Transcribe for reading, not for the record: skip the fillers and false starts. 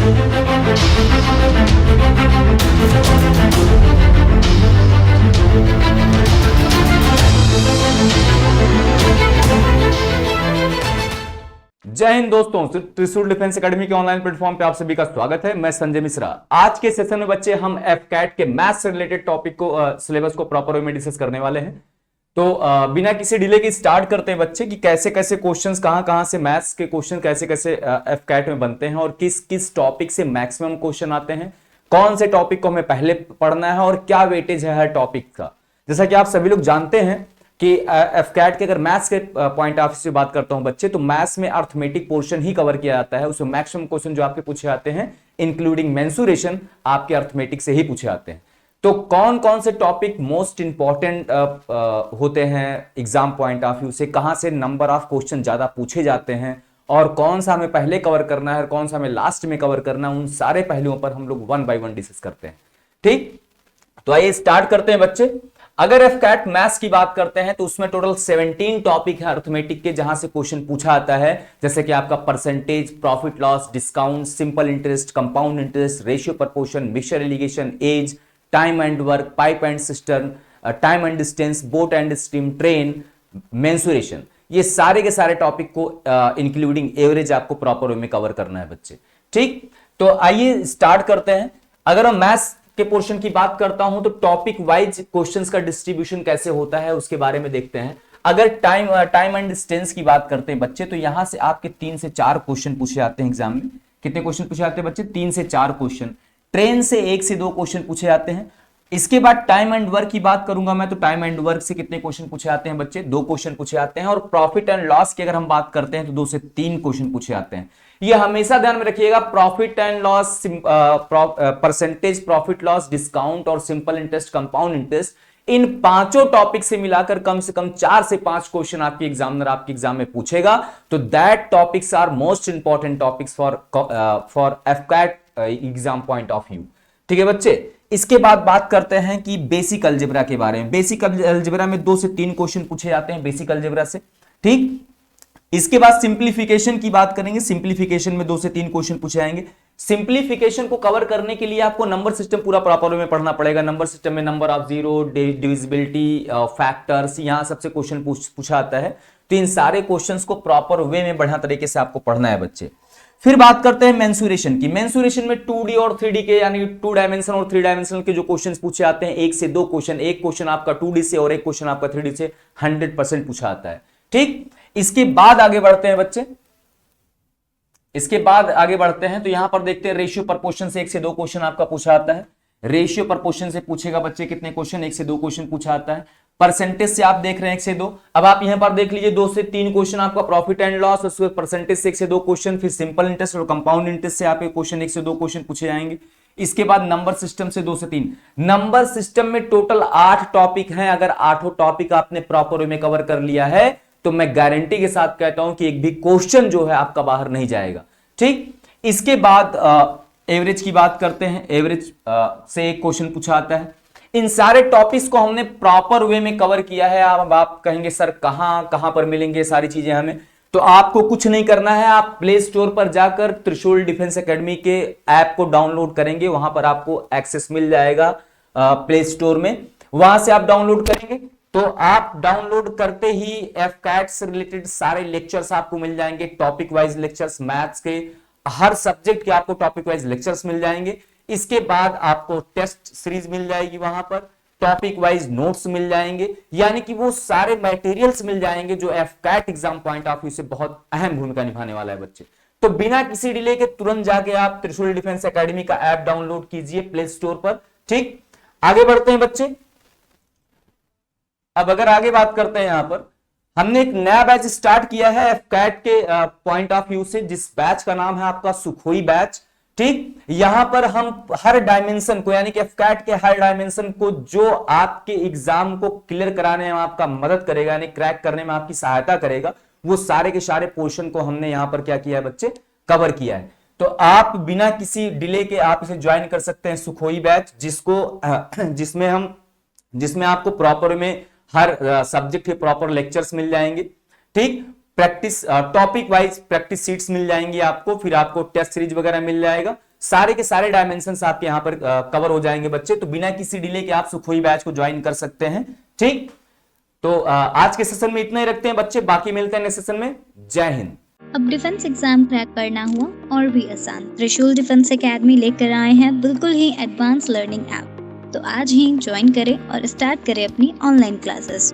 जय हिंद दोस्तों, त्रिशूल डिफेंस एकेडमी के ऑनलाइन प्लेटफॉर्म पे आप सभी का स्वागत है। मैं संजय मिश्रा। आज के सेशन में बच्चे हम एफकैट के मैथ्स से रिलेटेड टॉपिक को सिलेबस को प्रॉपर वे में डिस्कस करने वाले हैं। तो बिना किसी डिले के स्टार्ट करते हैं बच्चे कि कैसे कैसे क्वेश्चंस कहां से मैथ्स के क्वेश्चन कैसे कैसे एफकैट में बनते हैं और किस किस टॉपिक से मैक्सिमम क्वेश्चन आते हैं, कौन से टॉपिक को हमें पहले पढ़ना है और क्या वेटेज है हर टॉपिक का। जैसा कि आप सभी लोग जानते हैं कि एफकैट के अगर मैथ्स के पॉइंट ऑफ व्यू से बात करता हूं बच्चे, तो मैथ्स में अर्थमेटिक पोर्शन ही कवर किया जाता है। उसमें मैक्सिमम क्वेश्चन जो आपके पूछे जाते हैं इंक्लूडिंग मेंसुरेशन आपके अर्थमेटिक से ही पूछे जाते हैं। तो कौन कौन से टॉपिक मोस्ट इंपॉर्टेंट होते हैं एग्जाम पॉइंट ऑफ व्यू से, कहां से नंबर ऑफ क्वेश्चन ज्यादा पूछे जाते हैं और कौन सा हमें पहले कवर करना है और कौन सा हमें लास्ट में कवर करना है, उन सारे पहलुओं पर हम लोग 1 बाय 1 डिस्कस करते हैं। ठीक, तो आइए स्टार्ट करते हैं बच्चे। अगर एफकैट मैथ्स की बात करते हैं तो उसमें टोटल 17 टॉपिक है अर्थमेटिक के, जहां से क्वेश्चन पूछा आता है। जैसे कि आपका percentage, profit loss, discount, simple interest, compound interest, ratio proportion, mixture alligation, age, time and work, pipe and system, time and distance, boat and stream, train, mensuration, ये सारे के सारे टॉपिक को इंक्लूडिंग एवरेज आपको प्रॉपर वे में cover करना है बच्चे। ठीक, तो आइए स्टार्ट करते हैं। अगर हम मैथ्स के पोर्शन की बात करता हूं तो टॉपिक वाइज क्वेश्चंस का डिस्ट्रीब्यूशन कैसे होता है उसके बारे में देखते हैं। अगर टाइम एंड डिस्टेंस की बात करते हैं बच्चे, तो यहां से आपके 3 से 4 क्वेश्चन पूछे जाते हैं एग्जाम में। कितने क्वेश्चन पूछे जाते हैं बच्चे? 3 से 4 क्वेश्चन। ट्रेन से 1 से 2 क्वेश्चन पूछे जाते हैं। इसके बाद टाइम एंड वर्क की बात करूंगा मैं, तो टाइम एंड वर्क से कितने क्वेश्चन पूछे जाते हैं बच्चे? 2 क्वेश्चन पूछे जाते हैं। और प्रॉफिट एंड लॉस की अगर हम बात करते हैं तो 2 से 3 क्वेश्चन पूछे जाते हैं। ये हमेशा ध्यान में रखिएगा, profit and loss, percentage profit loss, discount और सिंपल इंटरेस्ट, कंपाउंड इंटरेस्ट, इन पांचों टॉपिक से मिलाकर कम से कम 4 से 5 क्वेश्चन आपके एग्जामिनर आपके एग्जाम में पूछेगा। तो that topics are most important topics for AFCAT exam point of view. ठीक है बच्चे, इसके बाद बात करते हैं कि बेसिक अलजेब्रा के बारे में। बेसिक अलजेब्रा में 2 से 3 क्वेश्चन पूछे जाते हैं बेसिक अलजेब्रा से। ठीक, इसके बाद सिंप्लीफिकेशन की बात करेंगे। सिंप्लीफिकेशन में 2 से 3 क्वेश्चन पूछे जाएंगे। सिंप्लीफिकेशन को कवर करने के लिए आपको नंबर सिस्टम पूरा प्रॉपर वे में पढ़ना पड़ेगा। नंबर सिस्टम में number of zero, divisibility, factors, यहां सबसे क्वेश्चन पूछा आता है। तो इन सारे क्वेश्चंस को प्रॉपर वे में बढ़िया तरीके से आपको पढ़ना है बच्चे। फिर बात करते हैं मेंसुरेशन की। मेंसुरेशन में 2D और 3D के यानी 2 डायमेंशन और 3 डायमेंशनल के जो क्वेश्चंस पूछे आते हैं, 1 से 2 क्वेश्चन, एक क्वेश्चन आपका 2D से और एक क्वेश्चन आपका 3D से 100% पूछा आता है। ठीक, इसके बाद आगे बढ़ते हैं बच्चे। इसके बाद आगे बढ़ते हैं तो यहां पर देखते हैं रेशियो प्रपोर्शन से 1 से 2 क्वेश्चन आपका पूछा आता है। रेशियो प्रपोर्शन से पूछेगा बच्चे कितने क्वेश्चन? 1 से 2 क्वेश्चन पूछा आता है। परसेंटेज से आप देख रहे हैं 1 से 2। अब आप यहां पर देख लीजिए 2 से 3 क्वेश्चन आपका प्रॉफिट एंड लॉस, उसके परसेंटेज से 1 से 2 क्वेश्चन, फिर सिंपल इंटरेस्ट और कंपाउंड इंटरेस्ट से आपके क्वेश्चन 1 से 2 क्वेश्चन पूछे जाएंगे। इसके बाद नंबर सिस्टम से 2 से 3। नंबर सिस्टम में टोटल 8 टॉपिक हैं। अगर 8 टॉपिक आपने प्रॉपर वे में कवर कर लिया है तो मैं गारंटी के साथ कहता हूं कि एक भी क्वेश्चन जो है आपका बाहर नहीं जाएगा। ठीक, इसके बाद एवरेज की बात करते हैं। एवरेज से एक क्वेश्चन पूछा आता है। इन सारे टॉपिक्स को हमने प्रॉपर वे में कवर किया है। अब आप कहेंगे सर कहां पर मिलेंगे सारी चीजें हमें? तो आपको कुछ नहीं करना है, आप प्ले स्टोर पर जाकर त्रिशूल डिफेंस एकेडमी के ऐप को डाउनलोड करेंगे। वहां पर आपको एक्सेस मिल जाएगा प्ले स्टोर में, वहां से आप डाउनलोड करेंगे तो आप डाउनलोड करते ही एफकैट से रिलेटेड सारे लेक्चर्स आपको मिल जाएंगे। टॉपिक वाइज लेक्चर्स, मैथ्स के हर सब्जेक्ट के आपको टॉपिक वाइज लेक्चर्स मिल जाएंगे। इसके बाद आपको टेस्ट सीरीज मिल जाएगी, वहां पर टॉपिक वाइज नोट्स मिल जाएंगे, यानी कि वो सारे मटेरियल्स मिल जाएंगे जो AFCAT exam point of view से बहुत अहम भूमिका निभाने वाला है बच्चे। तो बिना किसी डिले के तुरंत जाके आप त्रिशूल डिफेंस एकेडमी का ऐप डाउनलोड कीजिए प्ले स्टोर पर। ठीक, आगे बढ़ते हैं बच्चे। अब अगर आगे बात करते हैं, यहां पर हमने एक नया बैच स्टार्ट किया है एफकैट के पॉइंट ऑफ व्यू से, जिस बैच का नाम है आपका सुखोई बैच। ठीक, यहां पर हम हर डायमेंशन को यानी कि एफकैट के हर डायमेंशन को जो आपके एग्जाम को क्लियर कराने में आपका मदद करेगा, यानी क्रैक करने में आपकी सहायता करेगा, वो सारे के सारे पोर्शन को हमने यहां पर क्या किया है बच्चे? कवर किया है। तो आप बिना किसी डिले के आप इसे ज्वाइन कर सकते हैं सुखोई बैच, जिसमें आपको प्रॉपर में हर सब्जेक्ट के प्रॉपर लेक्चर्स मिल जाएंगे। ठीक, practice topic wise practice sheets मिल जाएंगी आपको, फिर आपको टेस्ट सीरीज वगैरह मिल जाएगा। सारे के सारे डायमेंशन आपके यहाँ पर कवर हो जाएंगे बच्चे। तो बिना किसी डिले के आप सुखोई बैच को ज्वाइन कर सकते हैं। ठीक, तो आज के सेशन में इतना ही रखते हैं बच्चे, बाकी मिलते हैं नेक्स्ट सेशन में। जय हिंद। अब डिफेंस एग्जाम क्रैक करना हुआ और भी आसान, त्रिशूल डिफेंस एकेडमी लेकर आए हैं बिल्कुल ही एडवांस लर्निंग ऐप। तो आज ही ज्वाइन करें और स्टार्ट करें अपनी ऑनलाइन क्लासेस।